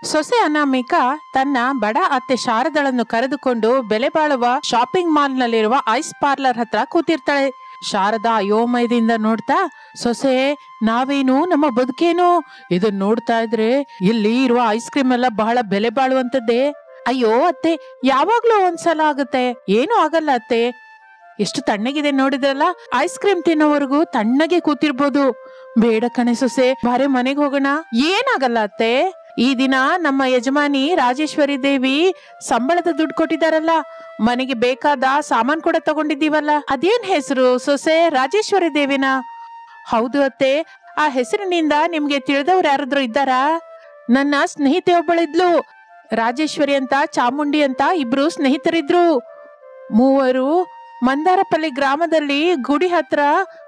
ಸೊಸೆ ಅನಾಮಿಕಾ ತನ್ನ ಬಡ ಅತ್ತೆ ಶಾರದಳನ್ನು ಕರೆದುಕೊಂಡು ಬೆಲೆ ಬಾಳುವ ಶಾಪಿಂಗ್ ಮಾಲ್ ನಲ್ಲಿರುವ ಐಸ್ ಪಾರ್ಲರ್ ಹತ್ರ ಕೂತಿರ್ತಾಳೆ. ಶಾರದಾ ಅಯೋಮಯದಿಂದ ನೋಡ್ತಾ, ಸೊಸೆ ನಾವೇನು ನಮ್ಮ ಬದುಕೇನು, ಇದನ್ನ ನೋಡ್ತಾ ಇದ್ರೆ ಇಲ್ಲಿ ಇರುವ ಐಸ್ ಕ್ರೀಮ್ ಎಲ್ಲ ಬಹಳ ಬೆಲೆ ಬಾಳುವಂತದ್ದೇ. ಅಯ್ಯೋ ಅತ್ತೆ, ಯಾವಾಗ್ಲೂ ಒಂದ್ಸಲ ಆಗುತ್ತೆ, ಏನೂ ಆಗಲ್ಲ ಅತ್ತೆ. ಎಷ್ಟು ತಣ್ಣಗಿದೆ ನೋಡಿದ್ರಲ್ಲ, ಐಸ್ ಕ್ರೀಮ್ ತಿನ್ನೋವರೆಗೂ ತಣ್ಣಗೆ ಕೂತಿರ್ಬೋದು. ಬೇಡ ಕಣೆ ಸೊಸೆ, ಬಾರೆ ಮನೆಗೆ ಹೋಗೋಣ. ಏನಾಗಲ್ಲ ಅತ್ತೆ, ಈ ದಿನ ನಮ್ಮ ಯಜಮಾನಿ ರಾಜೇಶ್ವರಿ ದೇವಿ ಸಂಬಳದ ದುಡ್ಡು ಕೊಟ್ಟಿದಾರಲ್ಲ, ಮನೆಗೆ ಬೇಕಾದ ಸಾಮಾನ್ ಕೂಡ ತಗೊಂಡಿದ್ದೀವಲ್ಲ, ಅದೇನ್ ಹೆಸರು ಸೊಸೆ, ರಾಜೇಶ್ವರಿ ದೇವಿನ? ಹೌದು ಅತ್ತೆ, ಆ ಹೆಸರಿನಿಂದ ನಿಮ್ಗೆ ತಿಳಿದವ್ರು ಯಾರಾದ್ರೂ ಇದ್ದಾರಾ? ನನ್ನ ಸ್ನೇಹಿತೆ ಒಬ್ಬಳಿದ್ಲು, ರಾಜೇಶ್ವರಿ ಅಂತ, ಚಾಮುಂಡಿ ಅಂತ ಇಬ್ರು ಸ್ನೇಹಿತರಿದ್ರು. ಮೂವರು ಮಂದಾರಪಲ್ಲಿ ಗ್ರಾಮದಲ್ಲಿ ಗುಡಿ ಹತ್ರ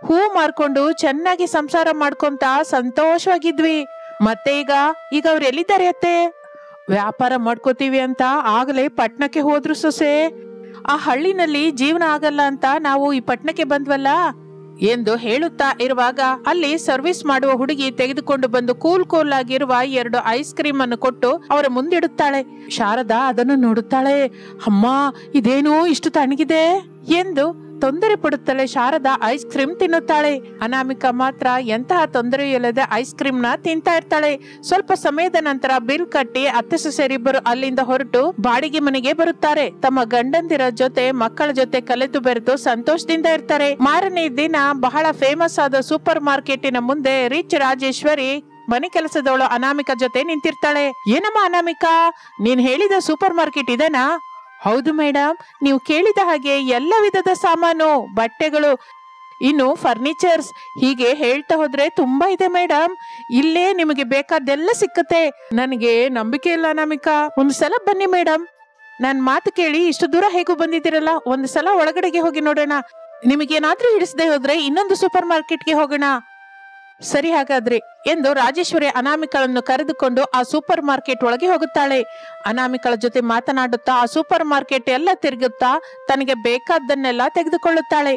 ಹೂ ಮಾರ್ಕೊಂಡು ಚೆನ್ನಾಗಿ ಸಂಸಾರ ಮಾಡ್ಕೊಂತ ಸಂತೋಷವಾಗಿದ್ವಿ. ಮತ್ತೆ ಈಗ ಅವ್ರು ಎಲ್ಲಿದ್ದಾರೆ ಅತ್ತೆ? ವ್ಯಾಪಾರ ಮಾಡ್ಕೋತೀವಿ ಅಂತ ಆಗಲೇ ಪಟ್ನಕ್ಕೆ ಹೋದ್ರು ಸೊಸೆ. ಆ ಹಳ್ಳಿನಲ್ಲಿ ಜೀವನ ಆಗಲ್ಲ ಅಂತ ನಾವು ಈ ಪಟ್ನಕ್ಕೆ ಬಂದ್ವಲ್ಲ ಎಂದು ಹೇಳುತ್ತಾ ಇರುವಾಗ ಅಲ್ಲಿ ಸರ್ವಿಸ್ ಮಾಡುವ ಹುಡುಗಿ ತೆಗೆದುಕೊಂಡು ಬಂದು ಕೂಲ್ ಆಗಿರುವ 2 ಐಸ್ ಕ್ರೀಮ್ ಅನ್ನು ಕೊಟ್ಟು ಅವರ ಮುಂದಿಡುತ್ತಾಳೆ. ಶಾರದಾ ಅದನ್ನು ನೋಡುತ್ತಾಳೆ. ಅಮ್ಮ, ಇದೇನು ಇಷ್ಟು ತಣ್ಣಗಿದೆ ಎಂದು ತೊಂದರೆ ಪಡುತ್ತಾಳೆ. ಶಾರದಾ ಐಸ್ ಕ್ರೀಮ್ ತಿನ್ನುತ್ತಾಳೆ. ಅನಾಮಿಕಾ ಮಾತ್ರ ಎಂತಹ ತೊಂದರೆ ಇಲ್ಲದೆ ಐಸ್ ಕ್ರೀಮ್ ನ ತಿಂತಾ ಇರ್ತಾಳೆ. ಸ್ವಲ್ಪ ಸಮಯದ ನಂತರ ಬಿಲ್ ಕಟ್ಟಿ ಅತ್ತೆ ಸೊಸೆಯರಿಬ್ಬರು ಅಲ್ಲಿಂದ ಹೊರಟು ಬಾಡಿಗೆ ಮನೆಗೆ ಬರುತ್ತಾರೆ. ತಮ್ಮ ಗಂಡಂದಿರ ಜೊತೆ ಮಕ್ಕಳ ಜೊತೆ ಕಲೆತು ಬೆರೆತು ಸಂತೋಷದಿಂದ ಇರ್ತಾರೆ. ಮಾರನೇ ದಿನ ಬಹಳ ಫೇಮಸ್ ಆದ ಸೂಪರ್ ಮಾರ್ಕೆಟಿನ ಮುಂದೆ ರಿಚ್ ರಾಜೇಶ್ವರಿ ಮನೆ ಕೆಲಸದವಳು ಅನಾಮಿಕಾ ಜೊತೆ ನಿಂತಿರ್ತಾಳೆ. ಏನಮ್ಮ ಅನಾಮಿಕಾ, ನೀನ್ ಹೇಳಿದ ಸೂಪರ್ ಮಾರ್ಕೆಟ್ ಇದೆನಾ? ಹೌದು ಮೇಡಮ್, ನೀವು ಕೇಳಿದ ಹಾಗೆ ಎಲ್ಲ ವಿಧದ ಸಾಮಾನು, ಬಟ್ಟೆಗಳು, ಇನ್ನು ಫರ್ನಿಚರ್ಸ್, ಹೀಗೆ ಹೇಳ್ತಾ ಹೋದ್ರೆ ತುಂಬಾ ಇದೆ ಮೇಡಮ್. ಇಲ್ಲೇ ನಿಮಗೆ ಬೇಕಾದೆಲ್ಲ ಸಿಕ್ಕತ್ತೆ. ನನಗೆ ನಂಬಿಕೆ ಇಲ್ಲ ಅನಾಮಿಕಾ, ಒಂದು ಸಲ ಬನ್ನಿ ಮೇಡಮ್. ನನ್ ಮಾತು ಕೇಳಿ ಇಷ್ಟು ದೂರ ಹೇಗೂ ಬಂದಿದ್ದೀರಲ್ಲ, ಒಂದು ಸಲ ಒಳಗಡೆಗೆ ಹೋಗಿ ನೋಡೋಣ. ನಿಮಗೇನಾದ್ರೂ ಹಿಡಿಸದೆ ಹೋದ್ರೆ ಇನ್ನೊಂದು ಸೂಪರ್ ಮಾರ್ಕೆಟ್ಗೆ ಹೋಗೋಣ. ಸರಿ ಹಾಗಾದ್ರೆ ಎಂದು ರಾಜೇಶ್ವರಿ ಅನಾಮಿಕಳನ್ನು ಕರೆದುಕೊಂಡು ಆ ಸೂಪರ್ ಮಾರ್ಕೆಟ್ ಒಳಗೆ ಹೋಗುತ್ತಾಳೆ. ಅನಾಮಿಕಳ ಜೊತೆ ಮಾತನಾಡುತ್ತಾ ಆ ಸೂಪರ್ ಮಾರ್ಕೆಟ್ ಎಲ್ಲ ತಿರುಗುತ್ತಾ ತನಗೆ ಬೇಕಾದ್ದನ್ನೆಲ್ಲ ತೆಗೆದುಕೊಳ್ಳುತ್ತಾಳೆ.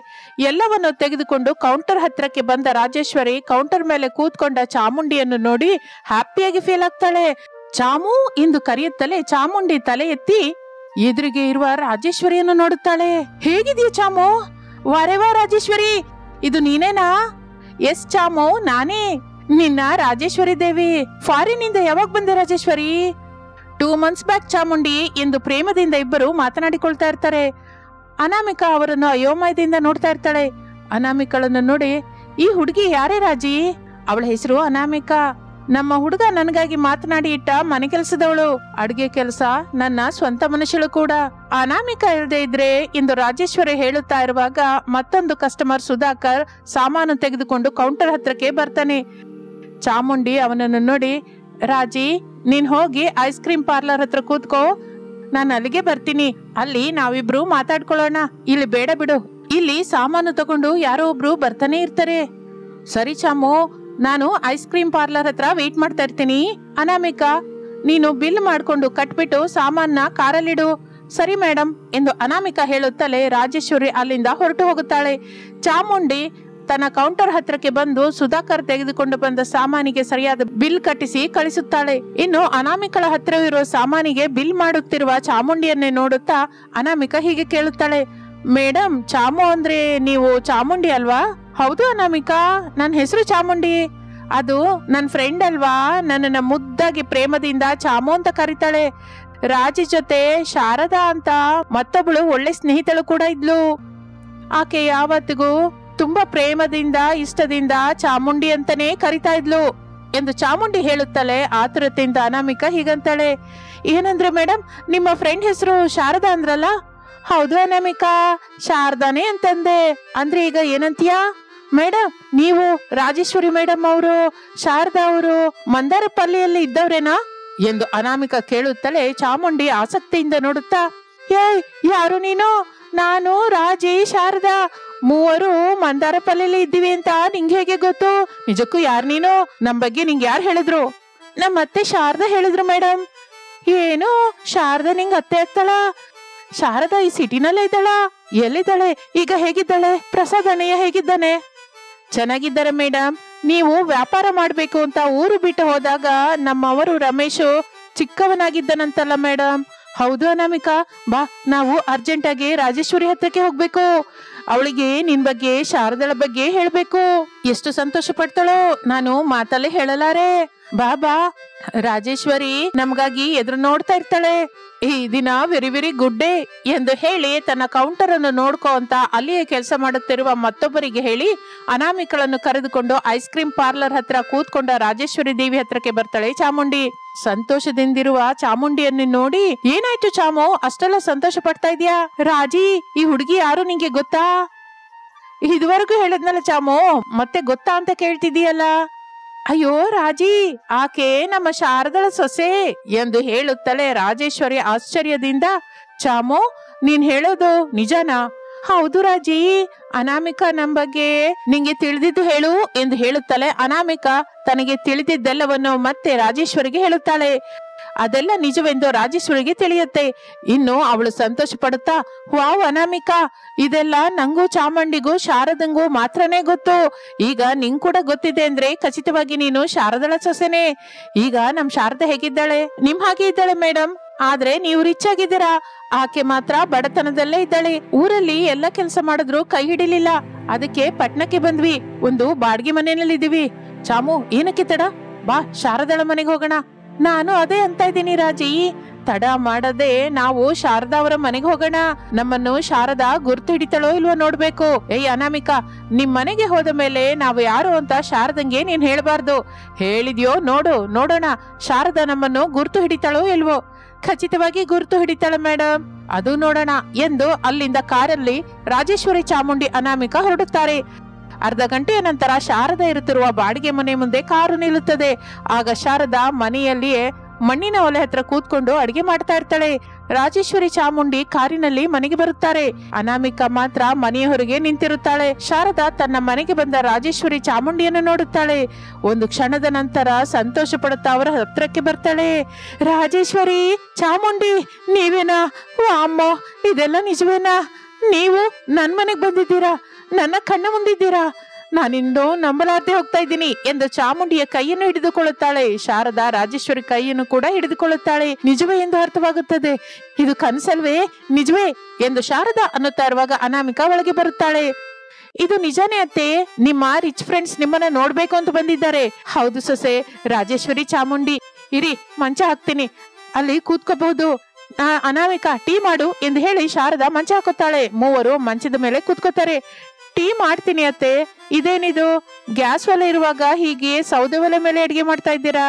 ಎಲ್ಲವನ್ನು ತೆಗೆದುಕೊಂಡು ಕೌಂಟರ್ ಹತ್ರಕ್ಕೆ ಬಂದ ರಾಜೇಶ್ವರಿ ಕೌಂಟರ್ ಮೇಲೆ ಕೂತ್ಕೊಂಡ ಚಾಮುಂಡಿಯನ್ನು ನೋಡಿ ಹ್ಯಾಪಿಯಾಗಿ ಫೀಲ್ ಆಗ್ತಾಳೆ. ಚಾಮು ಎಂದು ಕರೆಯುತ್ತಲೇ ಚಾಮುಂಡಿ ತಲೆ ಎತ್ತಿ ಎದುರಿಗೆ ಇರುವ ರಾಜೇಶ್ವರಿಯನ್ನು ನೋಡುತ್ತಾಳೆ. ಹೇಗಿದೆಯಾ ಚಾಮು? ವಾರೆವಾ ರಾಜೇಶ್ವರಿ, ಇದು ನೀನೇನಾ? ಎಸ್ ಚಾಮು, ನಾನೇ, ನಿನ್ನ ರಾಜೇಶ್ವರಿ ದೇವಿ. ಫಾರಿನ್ ಇಂದ ಯಾವಾಗ ಬಂದೆ ರಾಜೇಶ್ವರಿ? 2 months ಬ್ಯಾಕ್ ಚಾಮುಂಡಿ ಎಂದು ಪ್ರೇಮದಿಂದ ಇಬ್ಬರು ಮಾತನಾಡಿಕೊಳ್ತಾ ಇರ್ತಾರೆ. ಅನಾಮಿಕಾ ಅವರನ್ನು ಅಯೋಮಯದಿಂದ ನೋಡ್ತಾ ಇರ್ತಾಳೆ. ಅನಾಮಿಕಳನ್ನು ನೋಡಿ, ಈ ಹುಡುಗಿ ಯಾರೇ ರಾಜಿ? ಅವಳ ಹೆಸರು ಅನಾಮಿಕಾ. ನಮ್ಮ ಹುಡುಗ ನನಗಾಗಿ ಮಾತನಾಡಿ ಇಟ್ಟ ಮನೆ ಕೆಲಸದವಳು. ಅಡ್ಗೆ ಕೆಲಸ ನನ್ನ ಸ್ವಂತ ಮನುಷ್ಯಳು ಕೂಡ. ಅನಾಮಿಕಾ ಇಲ್ಲದೆ ಇದ್ರೆ ಎಂದು ರಾಜೇಶ್ವರಿ ಹೇಳುತ್ತಾ ಇರುವಾಗ ಮತ್ತೊಂದು ಕಸ್ಟಮರ್ ಸುಧಾಕರ್ ಸಾಮಾನು ತೆಗೆದುಕೊಂಡು ಕೌಂಟರ್ ಹತ್ರಕ್ಕೆ ಬರ್ತಾನೆ. ಚಾಮುಂಡಿ ಅವನನ್ನು ನೋಡಿ, ರಾಜಿ, ನೀನ್ ಹೋಗಿ ಐಸ್ ಕ್ರೀಮ್ ಪಾರ್ಲರ್ ಹತ್ರ ಕೂತ್ಕೋ, ನಾನು ಅಲ್ಲಿಗೆ ಬರ್ತೀನಿ. ಅಲ್ಲಿ ನಾವಿಬ್ರು ಮಾತಾಡ್ಕೊಳ್ಳೋಣ. ಇಲ್ಲಿ ಬೇಡ ಬಿಡು, ಇಲ್ಲಿ ಸಾಮಾನು ತಗೊಂಡು ಯಾರೋ ಒಬ್ರು ಬರ್ತಾನೆ ಇರ್ತಾರೆ. ಸರಿ ಚಾಮು, ನಾನು ಐಸ್ ಕ್ರೀಮ್ ಪಾರ್ಲರ್ ಹತ್ರ ವೇಟ್ ಮಾಡ್ತಾ ಇರ್ತೀನಿ. ಅನಾಮಿಕಾ, ನೀನು ಬಿಲ್ ಮಾಡ್ಕೊಂಡು ಕಟ್ಬಿಟ್ಟು ಸಾಮಾನ ಕಾರಲ್ಲಿಡು. ಸರಿ ಮೇಡಮ್ ಎಂದು ಅನಾಮಿಕಾ ಹೇಳುತ್ತಲೇ ರಾಜೇಶ್ವರಿ ಅಲ್ಲಿಂದ ಹೊರಟು ಹೋಗುತ್ತಾಳೆ. ಚಾಮುಂಡಿ ತನ್ನ ಕೌಂಟರ್ ಹತ್ರಕ್ಕೆ ಬಂದು ಸುಧಾಕರ್ ತೆಗೆದುಕೊಂಡು ಬಂದ ಸಾಮಾನಿಗೆ ಸರಿಯಾದ ಬಿಲ್ ಕಟ್ಟಿಸಿ ಕಳಿಸುತ್ತಾಳೆ. ಇನ್ನು ಅನಾಮಿಕಳ ಹತ್ತಿರವಿರುವ ಸಾಮಾನಿಗೆ ಬಿಲ್ ಮಾಡುತ್ತಿರುವ ಚಾಮುಂಡಿಯನ್ನೇ ನೋಡುತ್ತಾ ಅನಾಮಿಕಾ ಹೀಗೆ ಕೇಳುತ್ತಾಳೆ, ಮೇಡಮ್, ಚಾಮು ಅಂದ್ರೆ ನೀವು ಚಾಮುಂಡಿ ಅಲ್ವಾ? ಹೌದು ಅನಾಮಿಕಾ, ನನ್ನ ಹೆಸರು ಚಾಮುಂಡಿ. ಅದು ನನ್ನ ಫ್ರೆಂಡ್ ಅಲ್ವಾ, ನನ್ನನ್ನ ಮುದ್ದಾಗಿ ಪ್ರೇಮದಿಂದ ಚಾಮು ಅಂತ ಕರೀತಾಳೆ. ರಾಜಿ ಜೊತೆ ಶಾರದಾ ಅಂತ ಮತ್ತೊಬ್ಬಳು ಒಳ್ಳೆ ಸ್ನೇಹಿತಳು ಕೂಡ ಇದ್ಲು. ಆಕೆ ಯಾವತ್ತಿಗೂ ತುಂಬಾ ಪ್ರೇಮದಿಂದ ಇಷ್ಟದಿಂದ ಚಾಮುಂಡಿ ಅಂತಾನೆ ಕರಿತಾ ಇದ್ಲು ಎಂದು ಚಾಮುಂಡಿ ಹೇಳುತ್ತಲೇ ಆತುರತೆಯಿಂದ ಅನಾಮಿಕಾ ಹೀಗಂತಾಳೆ, ಏನಂದ್ರೆ ಮೇಡಮ್, ನಿಮ್ಮ ಫ್ರೆಂಡ್ ಹೆಸರು ಶಾರದಾ ಅಂದ್ರಲ್ಲ? ಹೌದು ಅನಾಮಿಕಾ, ಶಾರದಾನೇ ಅಂತಂದೆ. ಅಂದ್ರೆ ಈಗ ಏನಂತೀಯಾ? ಮೇಡಮ್, ನೀವು ರಾಜೇಶ್ವರಿ ಮೇಡಮ್ ಅವರು, ಶಾರದಾ ಅವರು ಮಂದಾರಪಲ್ಲಿಯಲ್ಲಿ ಇದ್ದವ್ರೇನಾ ಎಂದು ಅನಾಮಿಕಾ ಕೇಳುತ್ತಲೇ ಚಾಮುಂಡಿ ಆಸಕ್ತಿಯಿಂದ ನೋಡುತ್ತಾ, ಏಯ್, ಯಾರು ನೀನು? ನಾನು ರಾಜಿ, ಶಾರದಾ ಮೂವರು ಮಂದಾರಪಲ್ಲಿಯಲ್ಲಿ ಇದ್ದೀವಿ ಅಂತ ನಿಂಗೆ ಹೇಗೆ ಗೊತ್ತು? ನಿಜಕ್ಕೂ ಯಾರು ನೀನು? ನಮ್ ಬಗ್ಗೆ ನಿಂಗೆ ಯಾರು ಹೇಳಿದ್ರು? ನಮ್ಮ ಅತ್ತೆ ಶಾರದಾ ಹೇಳಿದ್ರು ಮೇಡಮ್. ಏನು, ಶಾರದಾ ನಿಂಗೆ ಅತ್ತೆ ಆಗ್ತಾಳ? ಶಾರದಾ ಈ ಸಿಟಿನಲ್ಲೇ ಇದ್ದಾಳ? ಎಲ್ಲಿದ್ದಾಳೆ ಈಗ? ಹೇಗಿದ್ದಾಳೆ? ಪ್ರಸಾದ್ ಅಣ್ಣಯ್ಯ ಹೇಗಿದ್ದಾನೆ? ಚೆನ್ನಾಗಿದ್ದಾರೆ ಮೇಡಮ್. ನೀವು ವ್ಯಾಪಾರ ಮಾಡ್ಬೇಕು ಅಂತ ಊರು ಬಿಟ್ಟು ಹೋದಾಗ ನಮ್ಮವರು ರಮೇಶು ಚಿಕ್ಕವನಾಗಿದ್ದನಂತಲ್ಲ ಮೇಡಮ್. ಹೌದು ಅನಾಮಿಕಾ, ಬಾ ನಾವು ಅರ್ಜೆಂಟ್ ಆಗಿ ರಾಜೇಶ್ವರಿ ಹತ್ರಕ್ಕೆ ಹೋಗ್ಬೇಕು. ಅವಳಿಗೆ ನಿನ್ ಬಗ್ಗೆ, ಶಾರದಳ ಬಗ್ಗೆ ಹೇಳ್ಬೇಕು. ಎಷ್ಟು ಸಂತೋಷ ಪಡ್ತಾಳೋ, ನಾನು ಮಾತಲ್ಲೇ ಹೇಳಲಾರೆ. ಬಾ ಬಾ. ರಾಜೇಶ್ವರಿ ನಮ್ಗಾಗಿ ಎದುರು ನೋಡ್ತಾ ಇರ್ತಾಳೆ. ಈ ದಿನ ವೆರಿ ವೆರಿ ಗುಡ್ ಡೇ ಎಂದು ಹೇಳಿ ತನ್ನ ಕೌಂಟರ್ ಅನ್ನು ನೋಡ್ಕೋ ಅಂತ ಅಲ್ಲಿಯೇ ಕೆಲಸ ಮಾಡುತ್ತಿರುವ ಮತ್ತೊಬ್ಬರಿಗೆ ಹೇಳಿ ಅನಾಮಿಕಳನ್ನು ಕರೆದುಕೊಂಡು ಐಸ್ ಕ್ರೀಮ್ ಪಾರ್ಲರ್ ಹತ್ರ ಕೂತ್ಕೊಂಡ ರಾಜೇಶ್ವರಿ ದೇವಿ ಹತ್ರಕ್ಕೆ ಬರ್ತಾಳೆ ಚಾಮುಂಡಿ. ಸಂತೋಷದಿಂದಿರುವ ಚಾಮುಂಡಿಯನ್ನು ನೋಡಿ, ಏನಾಯ್ತು ಚಾಮು, ಅಷ್ಟೆಲ್ಲ ಸಂತೋಷ ಪಡ್ತಾ ಇದೀಯಾ? ರಾಜಿ, ಈ ಹುಡುಗಿ ಯಾರು ನಿಂಗೆ ಗೊತ್ತಾ? ಇದುವರೆಗೂ ಹೇಳದ್ನಲ್ಲ ಚಾಮು, ಮತ್ತೆ ಗೊತ್ತಾ ಅಂತ ಕೇಳ್ತಿದೀಯಲ್ಲ. ಅಯ್ಯೋ ರಾಜಿ, ಆಕೆ ನಮ್ಮ ಶಾರದಳ ಸೊಸೆ ಎಂದು ಹೇಳುತ್ತಲೇ ರಾಜೇಶ್ವರಿ ಆಶ್ಚರ್ಯದಿಂದ, ಚಾಮು ನೀನ್ ಹೇಳೋದು ನಿಜನಾ? ಹೌದು ರಾಜಿ, ಅನಾಮಿಕಾ ನಮ್ ಬಗ್ಗೆ ನಿಂಗೆ ತಿಳಿದಿದ್ದು ಹೇಳು ಎಂದು ಹೇಳುತ್ತಲೇ ಅನಾಮಿಕಾ ತನಗೆ ತಿಳಿದಿದ್ದೆಲ್ಲವನ್ನು ಮತ್ತೆ ರಾಜೇಶ್ವರಿಗೆ ಹೇಳುತ್ತಾಳೆ. ಅದೆಲ್ಲ ನಿಜವೆಂದು ರಾಜೇಶ್ವರಿಗೆ ತಿಳಿಯುತ್ತೆ. ಇನ್ನು ಅವಳು ಸಂತೋಷ ಪಡುತ್ತಾ, ವಾವ್ ಅನಾಮಿಕಾ, ಇದೆಲ್ಲ ನಂಗೂ ಚಾಮುಂಡಿಗೂ ಶಾರದಂಗೂ ಮಾತ್ರನೇ ಗೊತ್ತು. ಈಗ ನಿಂಗ್ ಕೂಡ ಗೊತ್ತಿದೆ ಅಂದ್ರೆ ಖಚಿತವಾಗಿ ನೀನು ಶಾರದಳ ಸೊಸೆನೆ. ಈಗ ನಮ್ ಶಾರದ ಹೇಗಿದ್ದಾಳೆ? ನಿಮ್ ಹಾಗೆ ಇದ್ದಾಳೆ ಮೇಡಮ್, ಆದ್ರೆ ನೀವು ರಿಚ್ ಆಗಿದ್ದೀರಾ. ಆಕೆ ಮಾತ್ರ ಬಡತನದಲ್ಲೇ ಇದ್ದಾಳೆ. ಊರಲ್ಲಿ ಎಲ್ಲ ಕೆಲಸ ಮಾಡಿದ್ರು ಕೈ ಹಿಡಿಲಿಲ್ಲ. ಅದಕ್ಕೆ ಪಟ್ನಕ್ಕೆ ಬಂದ್ವಿ. ಒಂದು ಬಾಡಿಗೆ ಮನೆಯಲ್ಲಿ ಇದೀವಿ. ಚಾಮು, ಏನಕ್ಕೆ ತಡ? ಬಾ ಶಾರದಳ ಮನೆಗೆ ಹೋಗೋಣ. ನಾನು ಅದೇ ಅಂತ ಇದ್ದೀನಿ ರಾಜಿ. ತಡ ಮಾಡದೆ ನಾವು ಶಾರದಾ ಅವರ ಮನೆಗೆ ಹೋಗೋಣ. ನಮ್ಮನ್ನು ಶಾರದಾ ಗುರ್ತು ಹಿಡಿತಾಳೋ ಇಲ್ವೋ ನೋಡ್ಬೇಕು. ಏಯ್ ಅನಾಮಿಕಾ, ನಿಮ್ ಮನೆಗೆ ಹೋದ ಮೇಲೆ ನಾವು ಯಾರು ಅಂತ ಶಾರದಂಗೆ ನೀನ್ ಹೇಳ್ಬಾರ್ದು. ಹೇಳಿದ್ಯೋ ನೋಡೋಣ ಶಾರದಾ ನಮ್ಮನ್ನು ಗುರ್ತು ಹಿಡಿತಾಳೋ ಇಲ್ವೋ. ಖಚಿತವಾಗಿ ಗುರ್ತು ಹಿಡಿತಾಳೆ ಮೇಡಮ್, ಅದು ನೋಡೋಣ ಎಂದು ಅಲ್ಲಿಂದ ಕಾರಲ್ಲಿ ರಾಜೇಶ್ವರಿ, ಚಾಮುಂಡಿ, ಅನಾಮಿಕಾ ಹೊರಡುತ್ತಾರೆ. ಅರ್ಧ ಗಂಟೆಯ ನಂತರ ಶಾರದಾ ಇರುತ್ತಿರುವ ಬಾಡಿಗೆ ಮನೆ ಮುಂದೆ ಕಾರು ನಿಲ್ಲುತ್ತದೆ. ಆಗ ಶಾರದಾ ಮನೆಯಲ್ಲಿಯೇ ಮಣ್ಣಿನ ಒಲೆ ಹತ್ರ ಕೂತ್ಕೊಂಡು ಅಡಿಗೆ ಮಾಡ್ತಾ ಇರ್ತಾಳೆ. ರಾಜೇಶ್ವರಿ, ಚಾಮುಂಡಿ ಕಾರಿನಲ್ಲಿ ಮನೆಗೆ ಬರುತ್ತಾರೆ. ಅನಾಮಿಕಾ ಮಾತ್ರ ಮನೆಯ ಹೊರಗೆ ನಿಂತಿರುತ್ತಾಳೆ. ಶಾರದಾ ತನ್ನ ಮನೆಗೆ ಬಂದ ರಾಜೇಶ್ವರಿ, ಚಾಮುಂಡಿಯನ್ನು ನೋಡುತ್ತಾಳೆ. ಒಂದು ಕ್ಷಣದ ನಂತರ ಸಂತೋಷ ಪಡುತ್ತಾ ಅವರ ಹತ್ರಕ್ಕೆ ಬರ್ತಾಳೆ. ರಾಜೇಶ್ವರಿ, ಚಾಮುಂಡಿ, ನೀವೇನಾ? ಅಮ್ಮ, ಇದೆಲ್ಲ ನಿಜವೇನಾ? ನೀವು ನನ್ ಮನೆಗೆ ಬಂದಿದ್ದೀರಾ? ನನ್ನ ಕಣ್ಣ ಮುಂದಿದ್ದೀರಾ? ನಾನಿಂದು ನಂಬಲಾರ್ದೆ ಹೋಗ್ತಾ ಇದ್ದೀನಿ ಎಂದು ಚಾಮುಂಡಿಯ ಕೈಯನ್ನು ಹಿಡಿದುಕೊಳ್ಳುತ್ತಾಳೆ. ಶಾರದಾ ರಾಜೇಶ್ವರಿ ಕೈಯನ್ನು ಕೂಡ ಹಿಡಿದುಕೊಳ್ಳುತ್ತಾಳೆ. ನಿಜವೇ ಎಂದು ಅರ್ಥವಾಗುತ್ತದೆ. ಇದು ಕನಸಲ್ವೇ, ನಿಜವೇ ಎಂದು ಶಾರದಾ ಅನ್ನುತ್ತಾ ಇರುವಾಗ ಅನಾಮಿಕಾ ಒಳಗೆ ಬರುತ್ತಾಳೆ. ಇದು ನಿಜಾನೇ ಅತ್ತೆ, ನಿಮ್ಮ ರಿಚ್ ಫ್ರೆಂಡ್ಸ್ ನಿಮ್ಮನ್ನ ನೋಡ್ಬೇಕು ಅಂತ ಬಂದಿದ್ದಾರೆ. ಹೌದು ಸೊಸೆ. ರಾಜೇಶ್ವರಿ, ಚಾಮುಂಡಿ, ಇರಿ ಮಂಚ ಹಾಕ್ತೀನಿ, ಅಲ್ಲಿ ಕೂತ್ಕೋಬಹುದು. ಅನಾಮಿಕಾ, ಟೀ ಮಾಡು ಎಂದು ಹೇಳಿ ಶಾರದಾ ಮಂಚ ಹಾಕುತ್ತಾಳೆ. ಮೂವರು ಮಂಚದ ಮೇಲೆ ಕೂತ್ಕೋತಾರೆ. ಟೀ ಮಾಡ್ತೀನಿ ಅತ್ತೆ. ಇದೇನಿದು, ಗ್ಯಾಸ್ ಒಲೆ ಇರುವಾಗ ಹೀಗೆ ಸೌದೆ ಒಲೆ ಮೇಲೆ ಅಡಿಗೆ ಮಾಡ್ತಾ ಇದ್ದೀರಾ?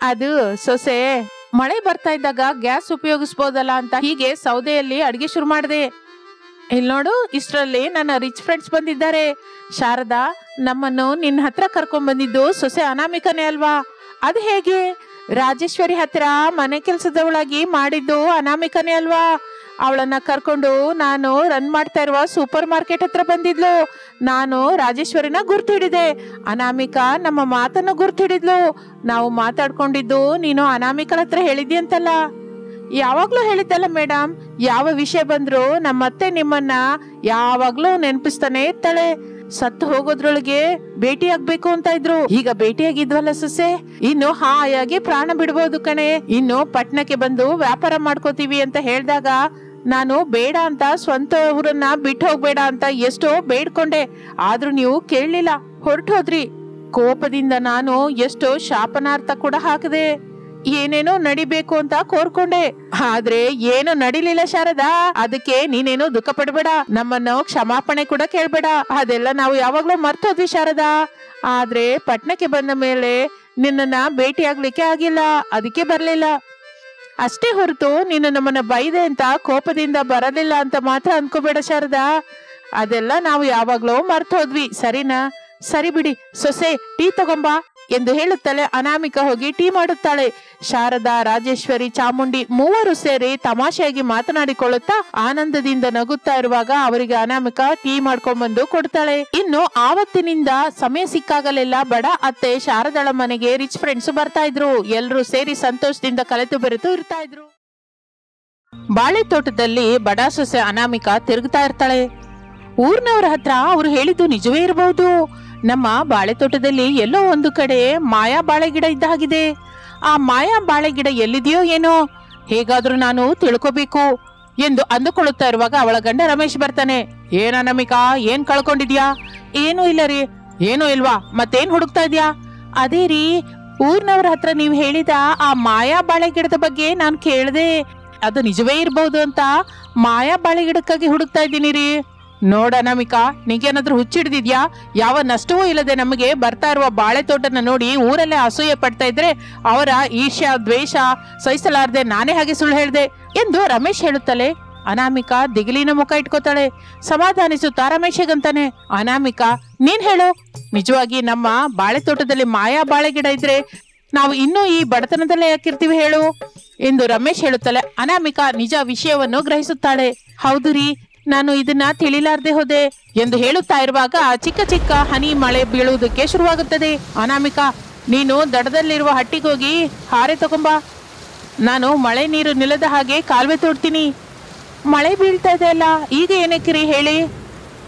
ಅದು ಸೊಸೆ, ಮಳೆ ಬರ್ತಾ ಇದ್ದಾಗ ಗ್ಯಾಸ್ ಉಪಯೋಗಿಸಬಹುದಲ್ಲ ಅಂತ ಹೀಗೆ ಸೌದೆಯಲ್ಲಿ ಅಡಿಗೆ ಶುರು ಮಾಡಿದೆ. ಇಲ್ಲಿ ನೋಡು, ಇಷ್ಟರಲ್ಲಿ ನನ್ನ ರಿಚ್ ಫ್ರೆಂಡ್ಸ್ ಬಂದಿದ್ದಾರೆ. ಶಾರದಾ, ನಮ್ಮನ್ನು ನಿನ್ನ ಹತ್ರ ಕರ್ಕೊಂಡ್ ಬಂದಿದ್ದು ಸೊಸೆ ಅನಾಮಿಕನೇ ಅಲ್ವಾ? ಅದು ಹೇಗೆ? ರಾಜೇಶ್ವರಿ ಹತ್ರ ಮನೆ ಕೆಲಸದವಳಾಗಿ ಮಾಡಿದ್ದು ಅನಾಮಿಕನೇ ಅಲ್ವಾ? ಅವಳನ್ನ ಕರ್ಕೊಂಡು ನಾನು ರನ್ ಮಾಡ್ತಾ ಇರುವ ಸೂಪರ್ ಮಾರ್ಕೆಟ್ ಹತ್ರ ಬಂದಿದ್ಲು. ನಾನು ರಾಜೇಶ್ವರಿನ ಗುರ್ತು ಹಿಡಿದೆ. ಅನಾಮಿಕಾ ನಮ್ಮ ಮಾತನ್ನು ಗುರ್ತು ಹಿಡಿದ್ಲು. ನಾವು ಮಾತಾಡ್ಕೊಂಡಿದ್ದು ನೀನು ಅನಾಮಿಕಳ ಹತ್ರ ಹೇಳಿದ್ಯಂತಲ್ಲ? ಯಾವಾಗ್ಲೂ ಹೇಳಿದ್ದಲ್ಲ ಮೇಡಮ್. ಯಾವ ವಿಷಯ ಬಂದ್ರು ನಮ್ಮತ್ತೆ ನಿಮ್ಮನ್ನ ಯಾವಾಗ್ಲೂ ನೆನಪಿಸ್ತಾನೆ ಇರ್ತಾಳೆ. ಸತ್ತು ಹೋಗೋದ್ರೊಳಗೆ ಭೇಟಿ ಆಗ್ಬೇಕು ಅಂತ ಇದ್ರು. ಈಗ ಭೇಟಿಯಾಗಿದ್ವಲ್ಲ ಸೊಸೆ, ಇನ್ನು ಹಾಯಾಗಿ ಪ್ರಾಣ ಬಿಡ್ಬೋದು ಕಣೆ. ಇನ್ನು ಪಟ್ನಕ್ಕೆ ಬಂದು ವ್ಯಾಪಾರ ಮಾಡ್ಕೋತೀವಿ ಅಂತ ಹೇಳ್ದಾಗ ನಾನು ಬೇಡ ಅಂತ, ಸ್ವಂತ ಊರನ್ನ ಬಿಟ್ಟು ಹೋಗ್ಬೇಡ ಅಂತ ಎಷ್ಟೋ ಬೇಡ್ಕೊಂಡೆ. ಆದ್ರೂ ನೀವು ಕೇಳಲಿಲ್ಲ, ಹೊರಟೋದ್ರಿ. ಕೋಪದಿಂದ ನಾನು ಎಷ್ಟೋ ಶಾಪನಾರ್ಥ ಕೂಡ ಹಾಕದೆ, ಏನೇನೋ ನಡಿಬೇಕು ಅಂತ ಕೋರ್ಕೊಂಡೆ. ಆದ್ರೆ ಏನು ನಡಿಲಿಲ್ಲ ಶಾರದಾ. ಅದಕ್ಕೆ ನೀನೇನು ದುಃಖ ಪಡ್ಬೇಡ, ನಮ್ಮನ್ನು ಕ್ಷಮಾಪಣೆ ಕೂಡ ಕೇಳ್ಬೇಡ. ಅದೆಲ್ಲ ನಾವು ಯಾವಾಗ್ಲೂ ಮರ್ತೋದ್ವಿ ಶಾರದಾ. ಆದ್ರೆ ಪಟ್ನಕ್ಕೆ ಬಂದ ಮೇಲೆ ನಿನ್ನನ್ನ ಭೇಟಿ ಆಗ್ಲಿಕ್ಕೆ ಆಗಿಲ್ಲ, ಅದಕ್ಕೆ ಬರ್ಲಿಲ್ಲ ಅಷ್ಟೇ ಹೊರತು ನೀನು ನಮ್ಮನ್ನ ಬೈದೆ ಅಂತ ಕೋಪದಿಂದ ಬರಲಿಲ್ಲ ಅಂತ ಮಾತ್ರ ಅನ್ಕೋಬೇಡ ಶಾರದಾ. ಅದೆಲ್ಲ ನಾವು ಯಾವಾಗ್ಲೂ ಮರ್ತೋದ್ವಿ, ಸರಿನಾ? ಸರಿ ಬಿಡಿ ಸೊಸೆ, ಟೀ ತಗೊಂಬಾ ಎಂದು ಹೇಳುತ್ತಲೇ ಅನಾಮಿಕಾ ಹೋಗಿ ಟೀ ಮಾಡುತ್ತಾಳೆ. ಶಾರದಾ, ರಾಜೇಶ್ವರಿ, ಚಾಮುಂಡಿ ಮೂವರು ಸೇರಿ ತಮಾಷೆಯಾಗಿ ಮಾತನಾಡಿಕೊಳ್ಳುತ್ತಾ ಆನಂದದಿಂದ ನಗುತ್ತಾ ಇರುವಾಗ ಅವರಿಗೆ ಅನಾಮಿಕಾ ಟೀ ಮಾಡ್ಕೊಂಡ್ಬಂದು ಕೊಡ್ತಾಳೆ. ಇನ್ನು ಆವತ್ತಿನಿಂದ ಸಮಯ ಸಿಕ್ಕಾಗಲೆಲ್ಲ ಬಡ ಅತ್ತೆ ಶಾರದಳ ಮನೆಗೆ ರಿಚ್ ಫ್ರೆಂಡ್ಸ್ ಬರ್ತಾ ಇದ್ರು. ಎಲ್ರು ಸೇರಿ ಸಂತೋಷದಿಂದ ಕಲೆತು ಬೆರೆತು ಇರ್ತಾ ಇದ್ರು. ಬಾಳೆ ತೋಟದಲ್ಲಿ ಬಡ ಸೊಸೆ ಅನಾಮಿಕಾ ತಿರುಗ್ತಾ ಇರ್ತಾಳೆ. ಊರ್ನವ್ರ ಹತ್ರ ಅವ್ರು ಹೇಳಿದ್ದು ನಿಜವೇ ಇರಬಹುದು. ನಮ್ಮ ಬಾಳೆ ತೋಟದಲ್ಲಿ ಎಲ್ಲೋ ಒಂದು ಕಡೆ ಮಾಯಾ ಬಾಳೆ ಗಿಡ ಇದ್ದ ಹಾಗಿದೆ. ಆ ಮಾಯಾ ಬಾಳೆ ಗಿಡ ಎಲ್ಲಿದೆಯೋ ಏನೋ, ಹೇಗಾದ್ರೂ ನಾನು ತಿಳ್ಕೋಬೇಕು ಎಂದು ಅಂದುಕೊಳ್ಳುತ್ತಾ ಇರುವಾಗ ಅವಳ ಗಂಡ ರಮೇಶ್ ಬರ್ತಾನೆ. ಏನ ನಮಿಕಾ, ಏನ್ ಕಳ್ಕೊಂಡಿದ್ಯಾ? ಏನೂ ಇಲ್ಲ ರೀ. ಏನೂ ಇಲ್ವಾ? ಮತ್ತೇನ್ ಹುಡುಕ್ತಾ ಇದ್ಯಾ? ಅದೇ ರೀ, ಊರ್ನವ್ರ ಹತ್ರ ನೀವ್ ಹೇಳಿದ ಆ ಮಾಯಾ ಬಾಳೆ ಗಿಡದ ಬಗ್ಗೆ ನಾನ್ ಕೇಳ್ದೆ. ಅದು ನಿಜವೇ ಇರ್ಬಹುದು ಅಂತ ಮಾಯಾ ಬಾಳೆ ಗಿಡಕ್ಕಾಗಿ ಹುಡುಕ್ತಾ ಇದ್ದೀನಿ ರೀ. ನೋಡ ನಮಿಕಾ, ನಿಗೇನಾದ್ರೂ ಹುಚ್ಚಿಡ್ದಿದ್ಯಾ? ಯಾವ ನಷ್ಟವೂ ಇಲ್ಲದೆ ನಮಗೆ ಬರ್ತಾ ಇರುವ ಬಾಳೆ ತೋಟನ ನೋಡಿ ಊರಲ್ಲೇ ಅಸೂಯೆ ಪಡ್ತಾ ಇದ್ರೆ ಅವರ ಈರ್ಷ್ಯ ದ್ವೇಷ ಸಹಿಸಲಾರದೆ ನಾನೇ ಹಾಗೆ ಸುಳ್ಳು ಹೇಳ್ದೆ ಎಂದು ರಮೇಶ್ ಹೇಳುತ್ತಲೇ ಅನಾಮಿಕಾ ದಿಗಿಲಿನ ಮುಖ ಇಟ್ಕೋತಾಳೆ. ಸಮಾಧಾನಿಸುತ್ತಾ ರಮೇಶಗಂತಾನೆ, ಅನಾಮಿಕಾ ನೀನ್ ಹೇಳು, ನಿಜವಾಗಿ ನಮ್ಮ ಬಾಳೆ ತೋಟದಲ್ಲಿ ಮಾಯಾ ಬಾಳೆ ಗಿಡ ಇದ್ರೆ ನಾವು ಇನ್ನೂ ಈ ಬಡತನದಲ್ಲೇ ಯಾಕಿರ್ತೀವಿ ಹೇಳು ಎಂದು ರಮೇಶ್ ಹೇಳುತ್ತಲೇ ಅನಾಮಿಕಾ ನಿಜ ವಿಷಯವನ್ನು ಗ್ರಹಿಸುತ್ತಾಳೆ. ಹೌದು ರೀ, ನಾನು ಇದನ್ನ ತಿಳಿಲಾರ್ದೆ ಹೋದೆ ಎಂದು ಹೇಳುತ್ತಾ ಇರುವಾಗ ಚಿಕ್ಕ ಚಿಕ್ಕ ಹನಿ ಮಳೆ ಬೀಳುವುದಕ್ಕೆ ಶುರುವಾಗುತ್ತದೆ. ಅನಾಮಿಕಾ, ನೀನು ದಡದಲ್ಲಿರುವ ಹಟ್ಟಿಗೋಗಿ ಹಾರೆ ತಗೊಂಬ. ನಾನು ಮಳೆ ನೀರು ನಿಲ್ಲದ ಹಾಗೆ ಕಾಲುವೆ ತೋಡ್ತೀನಿ. ಮಳೆ ಬೀಳ್ತಾ ಇದೆ ಅಲ್ಲ, ಈಗ ಏನಕ್ಕಿರಿ ಹೇಳಿ?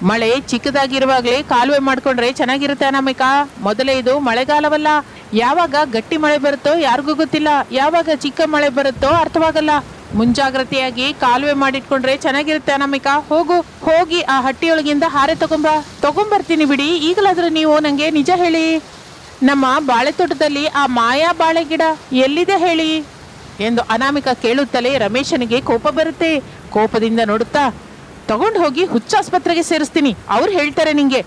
ಮಳೆ ಚಿಕ್ಕದಾಗಿರುವಾಗಲೇ ಕಾಲುವೆ ಮಾಡ್ಕೊಂಡ್ರೆ ಚೆನ್ನಾಗಿರುತ್ತೆ ಅನಾಮಿಕಾ. ಮೊದಲೇ ಇದು ಮಳೆಗಾಲವಲ್ಲ. ಯಾವಾಗ ಗಟ್ಟಿ ಮಳೆ ಬರುತ್ತೋ ಯಾರಿಗೂ ಗೊತ್ತಿಲ್ಲ, ಯಾವಾಗ ಚಿಕ್ಕ ಮಳೆ ಬರುತ್ತೋ ಅರ್ಥವಾಗಲ್ಲ. ಮುಂಜಾಗ್ರತೆಯಾಗಿ ಕಾಲುವೆ ಮಾಡಿಟ್ಕೊಂಡ್ರೆ ಚೆನ್ನಾಗಿರುತ್ತೆ ಅನಾಮಿಕಾ. ಹೋಗಿ ಆ ಹಟ್ಟಿಯೊಳಗಿಂದ ಹಾರೆ ತಗೊಂಬರ್ತೀನಿ ಬಿಡಿ. ಈಗಲಾದ್ರೂ ನೀವು ನಂಗೆ ನಿಜ ಹೇಳಿ, ನಮ್ಮ ಬಾಳೆ ತೋಟದಲ್ಲಿ ಆ ಮಾಯಾ ಬಾಳೆ ಗಿಡ ಎಲ್ಲಿದೆ ಹೇಳಿ ಎಂದು ಅನಾಮಿಕಾ ಕೇಳುತ್ತಲೇ ರಮೇಶನಿಗೆ ಕೋಪ ಬರುತ್ತೆ. ಕೋಪದಿಂದ ನೋಡುತ್ತಾ, ತಗೊಂಡು ಹೋಗಿ ಹುಚ್ಚಾಸ್ಪತ್ರೆಗೆ ಸೇರಿಸ್ತೀನಿ, ಅವ್ರು ಹೇಳ್ತಾರೆ ನಿಂಗೆ.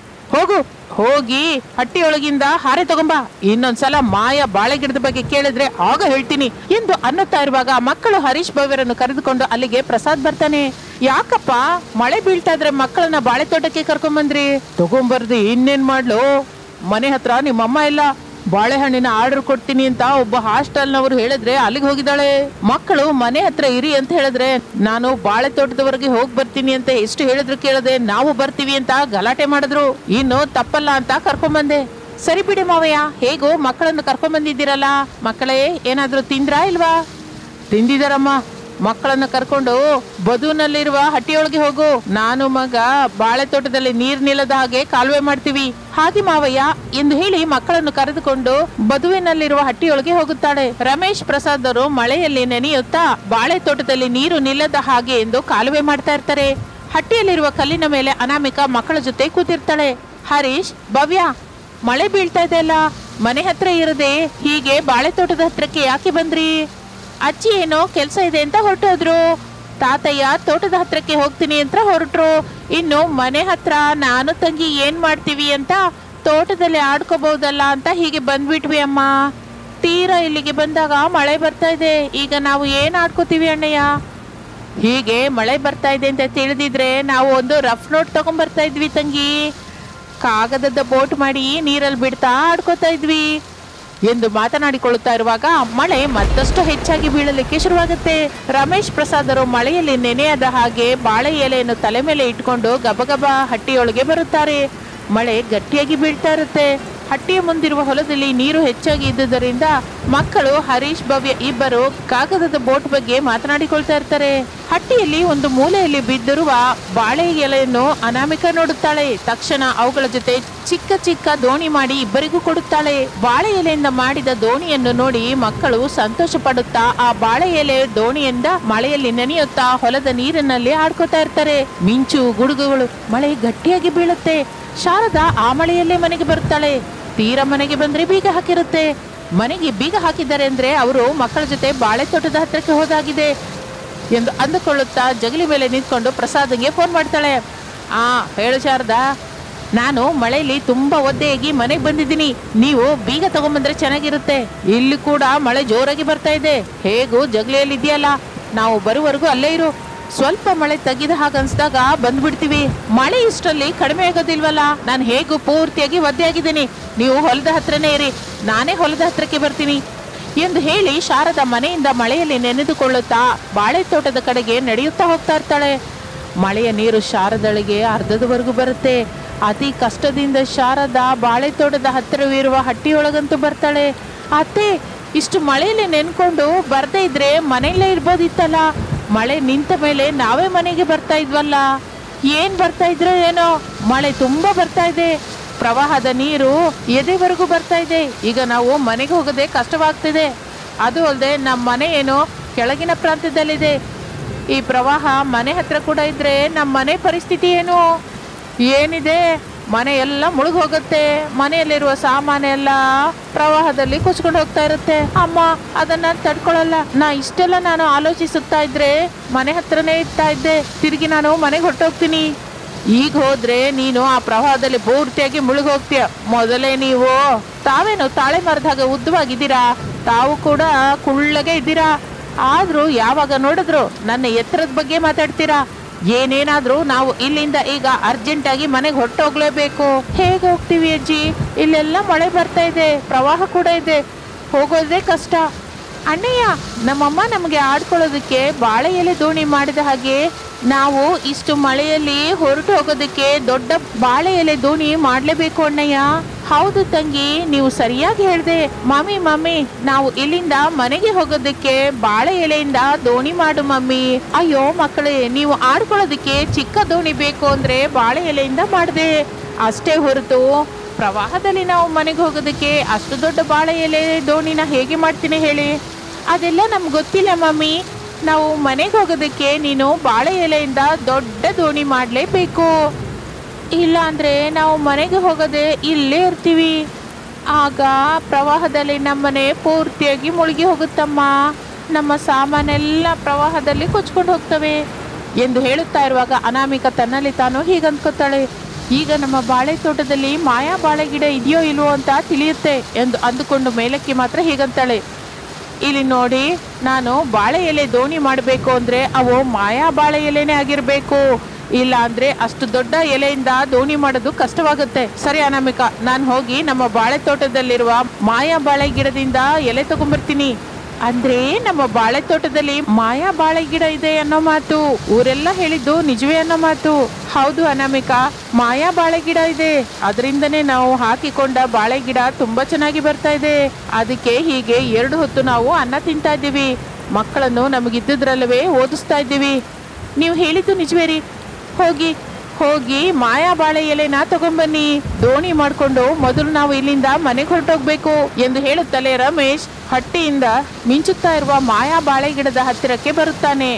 ಹೋಗಿ ಹಟ್ಟಿಯೊಳಗಿಂದ ಹಾರೆ ತಗೊಂಬ. ಇನ್ನೊಂದ್ಸಲ ಮಾಯಾ ಬಾಳೆ ಗಿಡದ ಬಗ್ಗೆ ಕೇಳಿದ್ರೆ ಆಗ ಹೇಳ್ತೀನಿ ಎಂದು ಅನ್ನುತ್ತಾ ಇರುವಾಗ ಮಕ್ಕಳು ಹರೀಶ್ ಭವ್ಯರನ್ನು ಕರೆದುಕೊಂಡು ಅಲ್ಲಿಗೆ ಪ್ರಸಾದ್ ಬರ್ತಾನೆ. ಯಾಕಪ್ಪ ಮಳೆ ಬೀಳ್ತಾ ಇದ್ರೆ ಮಕ್ಕಳನ್ನ ಬಾಳೆ ತೋಟಕ್ಕೆ ಕರ್ಕೊಂಡ್ ಬಂದ್ರಿ? ತಗೊಂಬರ್ದು ಇನ್ನೇನ್ ಮಾಡ್ಲು, ಮನೆ ಹತ್ರ ನಿಮ್ಮಮ್ಮ ಇಲ್ಲ. ಬಾಳೆಹಣ್ಣಿನ ಆರ್ಡರ್ ಕೊಡ್ತೀನಿ ಅಂತ ಒಬ್ಬ ಹಾಸ್ಟೆಲ್ನವರು ಹೇಳಿದ್ರೆ ಅಲ್ಲಿಗೆ ಹೋಗಿದ್ದಾಳೆ. ಮಕ್ಕಳು ಮನೆ ಹತ್ರ ಇರಿ ಅಂತ ಹೇಳಿದ್ರೆ ನಾನು ಬಾಳೆ ತೋಟದವರೆಗೆ ಹೋಗಿ ಬರ್ತೀನಿ ಅಂತ ಎಷ್ಟು ಹೇಳಿದ್ರು ಕೇಳದೆ ನಾವು ಬರ್ತೀವಿ ಅಂತ ಗಲಾಟೆ ಮಾಡಿದ್ರು. ಇನ್ನು ತಪ್ಪಲ್ಲ ಅಂತ ಕರ್ಕೊಂಡ್ ಬಂದೆ. ಸರಿ ಬಿಡಿ ಮಾವಯ್ಯ, ಹೇಗೋ ಮಕ್ಕಳನ್ನು ಕರ್ಕೊಂಡ್ ಬಂದಿದ್ದೀರಲ್ಲ. ಮಕ್ಕಳೇ ಏನಾದ್ರೂ ತಿಂದ್ರಾ ಇಲ್ವಾ? ತಿಂದಿದಾರಮ್ಮ. ಮಕ್ಕಳನ್ನ ಕರ್ಕೊಂಡು ಬದುನಲ್ಲಿರುವ ಹಟ್ಟಿಯೊಳಗೆ ಹೋಗು. ನಾನು ಮಗ ಬಾಳೆ ತೋಟದಲ್ಲಿ ನೀರ್ ನಿಲ್ಲದ ಹಾಗೆ ಕಾಲುವೆ ಮಾಡ್ತೀವಿ. ಹಾಗೆ ಮಾವಯ್ಯ ಎಂದು ಹೇಳಿ ಮಕ್ಕಳನ್ನು ಕರೆದುಕೊಂಡು ಬದುವಿನಲ್ಲಿರುವ ಹಟ್ಟಿಯೊಳಗೆ ಹೋಗುತ್ತಾಳೆ. ರಮೇಶ್ ಪ್ರಸಾದ್ ಅವರು ಮಳೆಯಲ್ಲಿ ನೆನೆಯುತ್ತಾ ಬಾಳೆ ತೋಟದಲ್ಲಿ ನೀರು ನಿಲ್ಲದ ಹಾಗೆ ಎಂದು ಕಾಲುವೆ ಮಾಡ್ತಾ ಇರ್ತಾರೆ. ಹಟ್ಟಿಯಲ್ಲಿರುವ ಕಲ್ಲಿನ ಮೇಲೆ ಅನಾಮಿಕಾ ಮಕ್ಕಳ ಜೊತೆ ಕೂತಿರ್ತಾಳೆ. ಹರೀಶ್, ಭವ್ಯ, ಮಳೆ ಬೀಳ್ತಾ ಇದೆ ಅಲ್ಲ, ಮನೆ ಹತ್ರ ಇರದೆ ಹೀಗೆ ಬಾಳೆ ತೋಟದ ಹತ್ರಕ್ಕೆ ಯಾಕೆ ಬಂದ್ರಿ? ಅಜ್ಜಿ ಏನೋ ಕೆಲ್ಸ ಇದೆ ಅಂತ ಹೊರಟೋದ್ರು. ತಾತಯ್ಯ ತೋಟದ ಹತ್ರಕ್ಕೆ ಹೋಗ್ತೀನಿ ಅಂತ ಹೊರಟ್ರು. ಇನ್ನು ಮನೆ ಹತ್ರ ನಾನು ತಂಗಿ ಏನ್ ಮಾಡ್ತೀವಿ ಅಂತ ತೋಟದಲ್ಲಿ ಆಡ್ಕೋಬಹುದಲ್ಲ ಅಂತ ಹೀಗೆ ಬಂದ್ಬಿಟ್ವಿ ಅಮ್ಮ. ತೀರಾ ಇಲ್ಲಿಗೆ ಬಂದಾಗ ಮಳೆ ಬರ್ತಾ ಇದೆ. ಈಗ ನಾವು ಏನ್ ಆಡ್ಕೋತೀವಿ ಅಣ್ಣಯ್ಯ? ಹೀಗೆ ಮಳೆ ಬರ್ತಾ ಇದೆ ಅಂತ ತಿಳಿದಿದ್ರೆ ನಾವು ಒಂದು ರಫ್ ನೋಟ್ ತಗೊಂಡ್ ಬರ್ತಾ ಇದ್ವಿ ತಂಗಿ. ಕಾಗದದ ಬೋಟ್ ಮಾಡಿ ನೀರಲ್ಲಿ ಬಿಡ್ತಾ ಆಡ್ಕೋತಾ ಇದ್ವಿ ಎಂದು ಮಾತನಾಡಿಕೊಳ್ಳುತ್ತಾ ಇರುವಾಗ ಮಳೆ ಮತ್ತಷ್ಟು ಹೆಚ್ಚಾಗಿ ಬೀಳಲಿಕ್ಕೆ ಶುರುವಾಗುತ್ತೆ. ರಮೇಶ್ ಪ್ರಸಾದ್ ಅವರು ಮಳೆಯಲ್ಲಿ ನೆನೆಯದ ಹಾಗೆ ಬಾಳೆ ಎಲೆಯನ್ನು ತಲೆ ಮೇಲೆ ಇಟ್ಕೊಂಡು ಗಬಗಬ ಹಟ್ಟಿಯೊಳಗೆ ಬರುತ್ತಾರೆ. ಮಳೆ ಗಟ್ಟಿಯಾಗಿ ಬೀಳ್ತಾ ಇರುತ್ತೆ. ಹಟ್ಟಿಯ ಮುಂದಿರುವ ಹೊಲದಲ್ಲಿ ನೀರು ಹೆಚ್ಚಾಗಿ ಇದ್ದುದರಿಂದ ಮಕ್ಕಳು ಹರೀಶ್ ಭವ್ಯ ಇಬ್ಬರು ಕಾಗದದ ಬೋಟ್ ಬಗ್ಗೆ ಮಾತನಾಡಿಕೊಳ್ತಾ ಇರ್ತಾರೆ. ಹಟ್ಟಿಯಲ್ಲಿ ಒಂದು ಮೂಲೆಯಲ್ಲಿ ಬಿದ್ದಿರುವ ಬಾಳೆ ಎಲೆಯನ್ನು ಅನಾಮಿಕಾ ನೋಡುತ್ತಾಳೆ. ತಕ್ಷಣ ಅವುಗಳ ಜೊತೆ ಚಿಕ್ಕ ಚಿಕ್ಕ ದೋಣಿ ಮಾಡಿ ಇಬ್ಬರಿಗೂ ಕೊಡುತ್ತಾಳೆ. ಬಾಳೆ ಎಲೆಯಿಂದ ಮಾಡಿದ ದೋಣಿಯನ್ನು ನೋಡಿ ಮಕ್ಕಳು ಸಂತೋಷ ಪಡುತ್ತಾ ಆ ಬಾಳೆ ಎಲೆ ದೋಣಿಯಿಂದ ಮಳೆಯಲ್ಲಿ ನೆನೆಯುತ್ತಾ ಹೊಲದ ನೀರಿನಲ್ಲಿ ಆಡ್ಕೋತಾ ಇರ್ತಾರೆ. ಮಿಂಚು ಗುಡುಗುಗಳು, ಮಳೆ ಗಟ್ಟಿಯಾಗಿ ಬೀಳುತ್ತೆ. ಶಾರದಾ ಆ ಮಳೆಯಲ್ಲೇ ಮನೆಗೆ ಬರುತ್ತಾಳೆ. ತೀರಾ ಮನೆಗೆ ಬಂದ್ರೆ ಬೀಗ ಹಾಕಿರುತ್ತೆ. ಮನೆಗೆ ಬೀಗ ಹಾಕಿದ್ದಾರೆ ಅಂದ್ರೆ ಅವರು ಮಕ್ಕಳ ಜೊತೆ ಬಾಳೆ ತೋಟದ ಹತ್ರಕ್ಕೆ ಹೋದಾಗಿದೆ ಎಂದು ಅಂದುಕೊಳ್ಳುತ್ತಾ ಜಗಲಿ ಮೇಲೆ ನಿಂತ್ಕೊಂಡು ಪ್ರಸಾದ್ಗೆ ಫೋನ್ ಮಾಡ್ತಾಳೆ. ಹೇಳು ಶಾರದಾ, ನಾನು ಮಳೆಯಲ್ಲಿ ತುಂಬಾ ಒದ್ದೆಯಾಗಿ ಮನೆಗೆ ಬಂದಿದ್ದೀನಿ. ನೀವು ಬೀಗ ತಗೊಂಡ್ಬಂದ್ರೆ ಚೆನ್ನಾಗಿರುತ್ತೆ. ಇಲ್ಲಿ ಕೂಡ ಮಳೆ ಜೋರಾಗಿ ಬರ್ತಾ ಇದೆ. ಹೇಗೂ ಜಗಲಿಯಲ್ಲಿ ಇದೆಯಲ್ಲ, ನಾವು ಬರುವವರೆಗೂ ಅಲ್ಲೇ ಇರು. ಸ್ವಲ್ಪ ಮಳೆ ತಗ್ಗಿದ ಹಾಗನ್ಸ್ದಾಗ ಬಂದ್ಬಿಡ್ತೀವಿ. ಮಳೆ ಇಷ್ಟರಲ್ಲಿ ಕಡಿಮೆ ಆಗೋದಿಲ್ವಲ್ಲ. ನಾನು ಹೇಗೂ ಪೂರ್ತಿಯಾಗಿ ಒದ್ದೆ ಆಗಿದ್ದೀನಿ. ನೀವು ಹೊಲದ ಹತ್ರನೇ ಇರಿ, ನಾನೇ ಹೊಲದ ಹತ್ರಕ್ಕೆ ಬರ್ತೀನಿ ಎಂದು ಹೇಳಿ ಶಾರದಾ ಮನೆಯಿಂದ ಮಳೆಯಲ್ಲಿ ನೆನೆದುಕೊಳ್ಳುತ್ತಾ ಬಾಳೆ ತೋಟದ ಕಡೆಗೆ ನಡೆಯುತ್ತಾ ಹೋಗ್ತಾ ಇರ್ತಾಳೆ. ಮಳೆಯ ನೀರು ಶಾರದಳಿಗೆ ಅರ್ಧದವರೆಗೂ ಬರುತ್ತೆ. ಅತಿ ಕಷ್ಟದಿಂದ ಶಾರದಾ ಬಾಳೆ ತೋಟದ ಹತ್ತಿರವಿರುವ ಹಟ್ಟಿಯೊಳಗಂತೂ ಬರ್ತಾಳೆ. ಅತ್ತೆ, ಇಷ್ಟು ಮಳೆಯಲ್ಲಿ ನೆನ್ಕೊಂಡು ಬರ್ದೇ ಇದ್ರೆ ಮನೆಯಲ್ಲೇ ಇರ್ಬೋದಿತ್ತಲ್ಲ. ಮಳೆ ನಿಂತ ಮೇಲೆ ನಾವೇ ಮನೆಗೆ ಬರ್ತಾ ಇದ್ವಲ್ಲ. ಏನ್ ಬರ್ತಾ ಇದ್ರೋ ಏನೋ, ಮಳೆ ತುಂಬಾ ಬರ್ತಾ ಇದೆ. ಪ್ರವಾಹದ ನೀರು ಎದೆವರೆಗೂ ಬರ್ತಾ ಇದೆ. ಈಗ ನಾವು ಮನೆಗೆ ಹೋಗೋದೇ ಕಷ್ಟವಾಗ್ತಿದೆ. ಅದು ಅಲ್ಲದೆ ನಮ್ಮ ಮನೆ ಏನು ಕೆಳಗಿನ ಪ್ರಾಂತ್ಯದಲ್ಲಿದೆ. ಈ ಪ್ರವಾಹ ಮನೆ ಹತ್ರ ಕೂಡ ಇದ್ರೆ ನಮ್ಮ ಮನೆ ಪರಿಸ್ಥಿತಿ ಏನು? ಏನಿದೆ, ಮನೆ ಎಲ್ಲ ಮುಳುಗ್ ಹೋಗುತ್ತೆ. ಮನೆಯಲ್ಲಿರುವ ಸಾಮಾನೆಲ್ಲ ಪ್ರವಾಹದಲ್ಲಿ ಕೊಚ್ಕೊಂಡು ಹೋಗ್ತಾ ಇರುತ್ತೆ. ಅಮ್ಮ ಅದನ್ನ ತಡ್ಕೊಳಲ್ಲ. ಇಷ್ಟೆಲ್ಲ ನಾನು ಆಲೋಚಿಸುತ್ತಾ ಇದ್ರೆ ಮನೆ ಹತ್ರನೇ ಇರ್ತಾ ಇದ್ದೆ. ತಿರುಗಿ ನಾನು ಮನೆಗೆ ಹೊರಟೋಗ್ತೀನಿ. ಈಗ ಹೋದ್ರೆ ನೀನು ಆ ಪ್ರವಾಹದಲ್ಲಿ ಪೂರ್ತಿಯಾಗಿ ಮುಳುಗ್ ಹೋಗ್ತೀಯ. ಮೊದಲೇ ನೀವು ತಾವೇನು ತಾಳೆ ಮರದಾಗ ಉದ್ದವಾಗಿದ್ದೀರಾ, ತಾವು ಕೂಡ ಕುಳ್ಳಗೆ ಇದ್ದೀರಾ. ಆದ್ರೂ ಯಾವಾಗ ನೋಡಿದ್ರು ನನ್ನ ಎತ್ತರದ ಬಗ್ಗೆ ಮಾತಾಡ್ತೀರಾ. ಏನೇನಾದ್ರೂ ನಾವು ಇಲ್ಲಿಂದ ಈಗ ಅರ್ಜೆಂಟ್ ಆಗಿ ಮನೆಗೆ ಹೊರಟೋಗ್ಲೇಬೇಕು. ಹೇಗೆ ಹೋಗ್ತೀವಿ ಅಜ್ಜಿ? ಇಲ್ಲೆಲ್ಲ ಮಳೆ ಬರ್ತಾ ಇದೆ, ಪ್ರವಾಹ ಕೂಡ ಇದೆ, ಹೋಗೋದೇ ಕಷ್ಟ. ಅಣ್ಣಯ್ಯ, ನಮ್ಮಮ್ಮ ನಮಗೆ ಆಡ್ಕೊಳ್ಳೋದಕ್ಕೆ ಬಾಳೆ ಎಲೆ ದೋಣಿ ಮಾಡಿದ ಹಾಗೆ ನಾವು ಇಷ್ಟು ಮಳೆಯಲ್ಲಿ ಹೊರಟು ಹೋಗೋದಕ್ಕೆ ದೊಡ್ಡ ಬಾಳೆ ಎಲೆ ದೋಣಿ ಮಾಡ್ಲೇಬೇಕು ಅಣ್ಣಯ್ಯ. ಹೌದು ತಂಗಿ, ನೀವು ಸರಿಯಾಗಿ ಹೇಳ್ದೆ. ಮಮ್ಮಿ, ನಾವು ಇಲ್ಲಿಂದ ಮನೆಗೆ ಹೋಗೋದಕ್ಕೆ ಬಾಳೆ ಎಲೆಯಿಂದ ದೋಣಿ ಮಾಡು ಮಮ್ಮಿ. ಅಯ್ಯೋ ಮಕ್ಕಳೇ, ನೀವು ಆಡ್ಕೊಳ್ಳೋದಕ್ಕೆ ಚಿಕ್ಕ ದೋಣಿ ಬೇಕು ಅಂದ್ರೆ ಬಾಳೆ ಎಲೆಯಿಂದ ಮಾಡಿದೆ ಅಷ್ಟೇ ಹೊರತು ಪ್ರವಾಹದಲ್ಲಿ ನಾವು ಮನೆಗೆ ಹೋಗೋದಕ್ಕೆ ಅಷ್ಟು ದೊಡ್ಡ ಬಾಳೆ ಎಲೆ ದೋಣಿನ ಹೇಗೆ ಮಾಡ್ತೀನಿ ಹೇಳಿ? ಅದೆಲ್ಲ ನಮ್ಗೆ ಗೊತ್ತಿಲ್ಲ ಮಮ್ಮಿ. ನಾವು ಮನೆಗೆ ಹೋಗೋದಕ್ಕೆ ನೀನು ಬಾಳೆ ಎಲೆಯಿಂದ ದೊಡ್ಡ ದೋಣಿ ಮಾಡಲೇಬೇಕು. ಇಲ್ಲ ಅಂದ್ರೆ ನಾವು ಮನೆಗೆ ಹೋಗದೆ ಇಲ್ಲೇ ಇರ್ತೀವಿ. ಆಗ ಪ್ರವಾಹದಲ್ಲಿ ನಮ್ಮನೆ ಪೂರ್ತಿಯಾಗಿ ಮುಳುಗಿ ಹೋಗುತ್ತಮ್ಮ. ನಮ್ಮ ಸಾಮಾನೆಲ್ಲ ಪ್ರವಾಹದಲ್ಲಿ ಕೊಚ್ಕೊಂಡು ಹೋಗ್ತವೆ ಎಂದು ಹೇಳುತ್ತಾ ಇರುವಾಗ ಅನಾಮಿಕ ತನ್ನಲ್ಲಿ ತಾನು ಹೀಗಂದ್ಕೋತಾಳೆ. ಈಗ ನಮ್ಮ ಬಾಳೆ ತೋಟದಲ್ಲಿ ಮಾಯಾ ಬಾಳೆ ಗಿಡ ಇದೆಯೋ ಇಲ್ವೋ ಅಂತ ತಿಳಿಯುತ್ತೆ ಎಂದು ಅಂದುಕೊಂಡು ಮೇಲಕ್ಕೆ ಮಾತ್ರ ಹೀಗಂತಾಳೆ. ಇಲ್ಲಿ ನೋಡಿ, ನಾನು ಬಾಳೆ ಎಲೆ ದೋಣಿ ಮಾಡಬೇಕು ಅಂದ್ರೆ ಅವು ಮಾಯಾ ಬಾಳೆ ಎಲೆನೇ ಆಗಿರ್ಬೇಕು. ಇಲ್ಲ ಅಂದ್ರೆ ಅಷ್ಟು ದೊಡ್ಡ ಎಲೆಯಿಂದ ದೋಣಿ ಮಾಡೋದು ಕಷ್ಟವಾಗುತ್ತೆ. ಸರಿ ಅನಾಮಿಕಾ, ನಾನು ಹೋಗಿ ನಮ್ಮ ಬಾಳೆ ತೋಟದಲ್ಲಿರುವ ಮಾಯಾ ಬಾಳೆ ಗಿಡದಿಂದ ಎಲೆ ತಗೊಂಡ್ಬರ್ತೀನಿ. ಅಂದ್ರೆ ನಮ್ಮ ಬಾಳೆ ತೋಟದಲ್ಲಿ ಮಾಯಾ ಬಾಳೆ ಗಿಡ ಇದೆ ಅನ್ನೋ ಮಾತು ಊರೆಲ್ಲ ಹೇಳಿದ್ದು ನಿಜವೇ ಅನ್ನೋ ಮಾತು. ಹೌದು ಅನಾಮಿಕಾ, ಮಾಯಾ ಬಾಳೆ ಗಿಡ ಇದೆ. ಅದರಿಂದನೇ ನಾವು ಹಾಕಿಕೊಂಡ ಬಾಳೆ ಗಿಡ ತುಂಬಾ ಚೆನ್ನಾಗಿ ಬರ್ತಾ ಇದೆ. ಅದಕ್ಕೆ ಹೀಗೆ 2 ಹೊತ್ತು ನಾವು ಅನ್ನ ತಿಂತಾ ಇದ್ದೀವಿ. ಮಕ್ಕಳನ್ನು ನಮಗಿದ್ದುದ್ರಲ್ಲವೇ ಓದಿಸ್ತಾ ಇದ್ದೀವಿ. ನೀವು ಹೇಳಿದ್ದು ನಿಜವೇ ರೀ. ಹೋಗಿ ಮಾಯಾ ಬಾಳೆ ಎಲೆನ ತಗೊಂಬನ್ನಿ. ದೋಣಿ ಮಾಡ್ಕೊಂಡು ಮೊದಲು ನಾವು ಇಲ್ಲಿಂದ ಮನೆಗೆ ಹೊರಟೋಗ್ಬೇಕು ಎಂದು ಹೇಳುತ್ತಲೇ ರಮೇಶ್ ಹಟ್ಟಿಯಿಂದ ಮಿಂಚುತ್ತಾ ಇರುವ ಮಾಯಾ ಬಾಳೆ ಗಿಡದ ಹತ್ತಿರಕ್ಕೆ ಬರುತ್ತಾನೆ.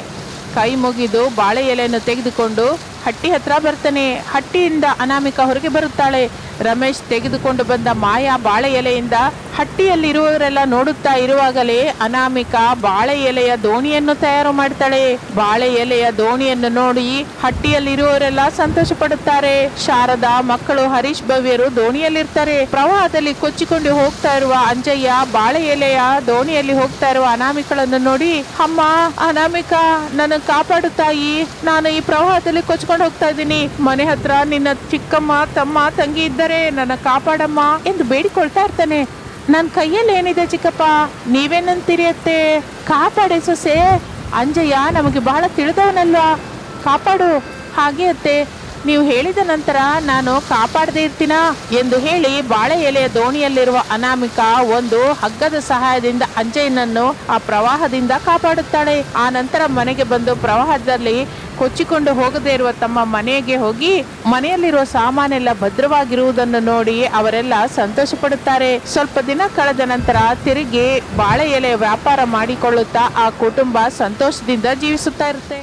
ಕೈ ಮುಗಿದು ಬಾಳೆ ಎಲೆಯನ್ನು ತೆಗೆದುಕೊಂಡು ಹಟ್ಟಿ ಹತ್ರ ಬರ್ತಾನೆ. ಹಟ್ಟಿಯಿಂದ ಅನಾಮಿಕಾ ಹೊರಗೆ ಬರುತ್ತಾಳೆ. ರಮೇಶ್ ತೆಗೆದುಕೊಂಡು ಬಂದ ಮಾಯಾ ಬಾಳೆ ಎಲೆಯಿಂದ ಹಟ್ಟಿಯಲ್ಲಿರುವವರೆಲ್ಲ ನೋಡುತ್ತಾ ಇರುವಾಗಲೇ ಅನಾಮಿಕಾ ಬಾಳೆ ಎಲೆಯ ದೋಣಿಯನ್ನು ತಯಾರು ಮಾಡ್ತಾಳೆ. ಬಾಳೆ ಎಲೆಯ ದೋಣಿಯನ್ನು ನೋಡಿ ಹಟ್ಟಿಯಲ್ಲಿರುವವರೆಲ್ಲ ಸಂತೋಷ ಪಡುತ್ತಾರೆ. ಶಾರದಾ, ಮಕ್ಕಳು ಹರೀಶ್, ಭವ್ಯರು ದೋಣಿಯಲ್ಲಿರ್ತಾರೆ. ಪ್ರವಾಹದಲ್ಲಿ ಕೊಚ್ಚಿಕೊಂಡು ಹೋಗ್ತಾ ಇರುವ ಅಂಜಯ್ಯ ಬಾಳೆ ಎಲೆಯ ದೋಣಿಯಲ್ಲಿ ಹೋಗ್ತಾ ಇರುವ ಅನಾಮಿಕಳನ್ನು ನೋಡಿ, ಅಮ್ಮ ಅನಾಮಿಕಾ, ನನ್ನ ಕಾಪಾಡು ತಾಯಿ, ನಾನು ಈ ಪ್ರವಾಹದಲ್ಲಿ ಕೊಚ್ಕೊಂಡು ಹೋಗ್ತಾ ಇದ್ದೀನಿ. ಮನೆ ಹತ್ರ ನಿನ್ನ ಚಿಕ್ಕಮ್ಮ, ತಮ್ಮ, ತಂಗಿ ಇದ್ದಾರೆ, ನನ್ನ ಕಾಪಾಡಮ್ಮ ಎಂದು ಬೇಡಿಕೊಳ್ತಾ ಇರ್ತಾನೆ. ನನ್ನ ಕೈಯಲ್ಲಿ ಏನಿದೆ ಚಿಕ್ಕಪ್ಪ, ನೀವೇನಂತೀರಿ ಅತ್ತೆ? ಕಾಪಾಡೆ ಸೊಸೆ. ಅಂಜಯ್ಯ ನಮಗೆ ಬಹಳ ತಿಳಿದವನಲ್ವಾ, ಕಾಪಾಡು. ಹಾಗೆ ಅತ್ತೆ, ನೀವು ಹೇಳಿದ ನಂತರ ನಾನು ಕಾಪಾಡದೇ ಇರ್ತೀನ ಎಂದು ಹೇಳಿ ಬಾಳೆ ಎಲೆಯ ದೋಣಿಯಲ್ಲಿರುವ ಅನಾಮಿಕಾ ಒಂದು ಹಗ್ಗದ ಸಹಾಯದಿಂದ ಅಂಜಯ್ಯನನ್ನು ಆ ಪ್ರವಾಹದಿಂದ ಕಾಪಾಡುತ್ತಾಳೆ. ಆ ನಂತರ ಮನೆಗೆ ಬಂದು ಪ್ರವಾಹದಲ್ಲಿ ಕೊಚ್ಚಿಕೊಂಡು ಹೋಗದೇ ಇರುವ ತಮ್ಮ ಮನೆಗೆ ಹೋಗಿ ಮನೆಯಲ್ಲಿರುವ ಸಾಮಾನೆಲ್ಲ ಭದ್ರವಾಗಿರುವುದನ್ನು ನೋಡಿ ಅವರೆಲ್ಲ ಸಂತೋಷ ಪಡುತ್ತಾರೆ. ಸ್ವಲ್ಪ ದಿನ ಕಳೆದ ನಂತರ ತಿರುಗಿ ಬಾಳೆ ಎಲೆಯ ವ್ಯಾಪಾರ ಮಾಡಿಕೊಳ್ಳುತ್ತಾ ಆ ಕುಟುಂಬ ಸಂತೋಷದಿಂದ ಜೀವಿಸುತ್ತಾ ಇರುತ್ತೆ.